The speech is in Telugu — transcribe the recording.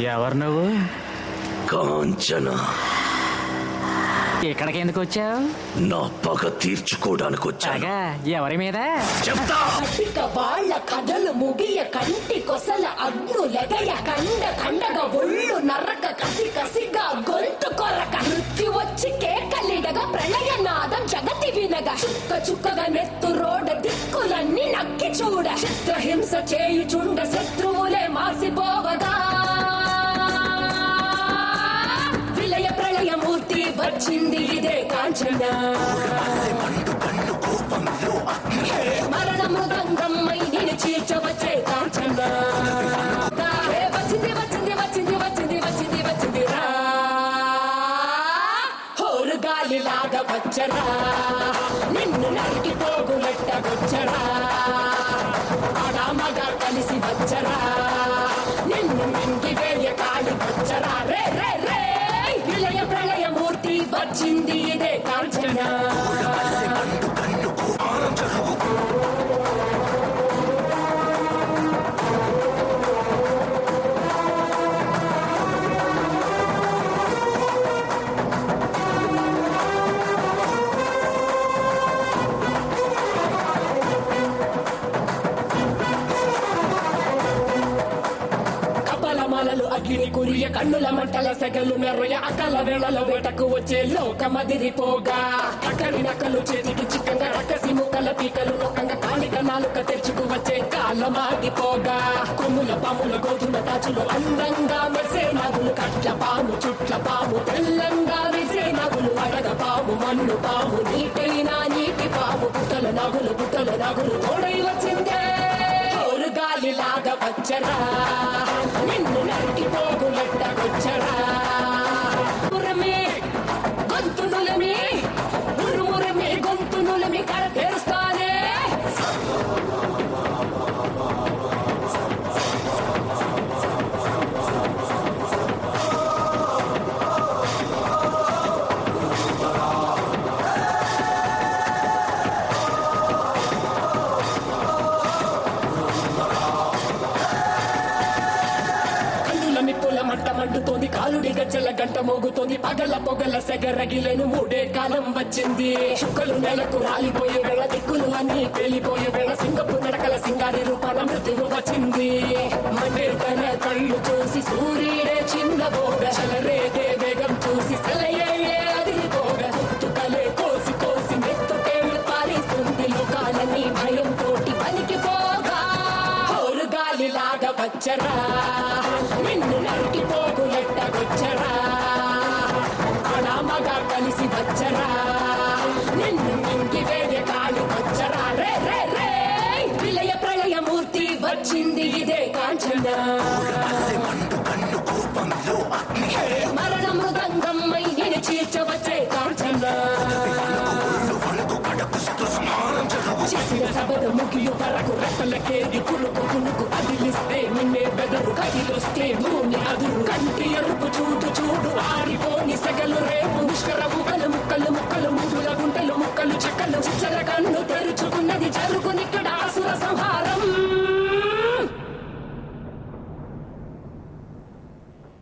ఎవరు నువ్వు? కాంచన. ఇక్కడికి ఎందుకు వచ్చావు? నా పగ తీర్చుకోవడానికి వచ్చాను. ఎవరి మీద? చెప్తా. వాళ్ళ కథలు ముగియ కంటి కొసల అగ్ను లెగయ కండ కండగా ఒళ్ళు నరక కసి కసిగా గొంతు కొరక మృత్యు వచ్చి కేకలిడగా ప్రళయనాదం జగతి వినగా చుక్క చుక్కగా నెత్తు రోడ దిక్కులన్నీ నక్కి చూడ చిత్రహింస చేయుచుండ శత్రువులే మాసిపోవగా విలయ ప్రళయమూర్తి వచ్చింది ఇదే కాంచన. మరణ మృదంగమ్మై నేను చీర్చవచ్చే కాంచన. వచ్చింది వచ్చింది వచ్చింది వచ్చింది వచ్చింది వచ్చింది రా హోరు గాలిలాగా వచ్చరా నిన్ను నరికి పోగులెట్ట వచ్చరా ఆడామగా కలిసి వచ్చరా నిన్ను మింగి వేయ కాలి వచ్చరా రే రే రే విలయ ప్రళయమూర్తి వచ్చింది ఇదే కాంచన. అగ్ని కురియ కన్నుల మంటల సెగలు మెర్రయ అకల వేళల వేటకు వచ్చే లోకమదిరిపోగా అక్కడి నకలు చేతికి చిక్కంగా రకసి ముక్కల పీకలు లోకంగా కాలిక నాలుక తెరుచుకు వచ్చే కాలమాగిపోగా కొమ్ముల పాముల గోధుమ తాచులు అందంగా మెసే నగులు కట్ల పాము చుట్ల పాము తెల్లంగా మెసే నగులు అడగ పాము మన్ను పాము నీటైనా నీటి పాము పుట్టల నగులు తోడై వచ్చిందే గాలిలాగా వచ్చరా నిన్ను నరికి పోగులెట్టకొచ్చరా మురమే గొంతునులమి మురుమురమే గొంతునులమి కడ తెరుస్తానే మండుతోంది కాలుడి గజ్జల గంట మోగుతోంది పగల పొగల సెగరగిలేను మూడే కాలం వచ్చింది చుక్కలు నెలకు రాలిపోయే వేళ దిక్కులు అన్ని పేలిపోయే వేళ సింగపు నడకల సింగారి రూపాన మృత్యువు వచ్చింది మండే తన కళ్ళు చూసి సూర్యుడే చిన్నబోగ చలరేగే వేగం చూసి సెలయే అదిరిపోగా తుకలే కోసి కోసి మెత్తుకేళ్ళు పారిస్తుంది లోకాలని భయం తోటి పనికిపోగా హోరు గాలిలాగా వచ్చరా నిన్ను నరికి పోగులెట్టకొచ్చరా ఆడామగా కలిసి వచ్చరా నిన్ను మింగి వేయ కాలి వచ్చరా రే రే రే విలయ ప్రళయమూర్తి వచ్చింది ఇదే కాంచన. మరణ మృదంగమ్మై నేను చీర్చవచ్చే కాంచన. చేసిన సభద ముగియు వరకు రెక్కలకేది కులుకు కులుకు అదిలిస్తే నిన్నే బెదరు కదిలొస్తే భూమి అదురు కంటి ఎరుపు చూడు చూడు ఆరిపోని సెగలు రేపు ముష్కర ముక్కలు ముక్కలు ముక్కలు ముగ్గుల గుంటలు ముక్కలు చెక్కలు చిచ్చల కన్ను తెరుచుకున్నది జరుగునిక్కడ అసుర సంహారం.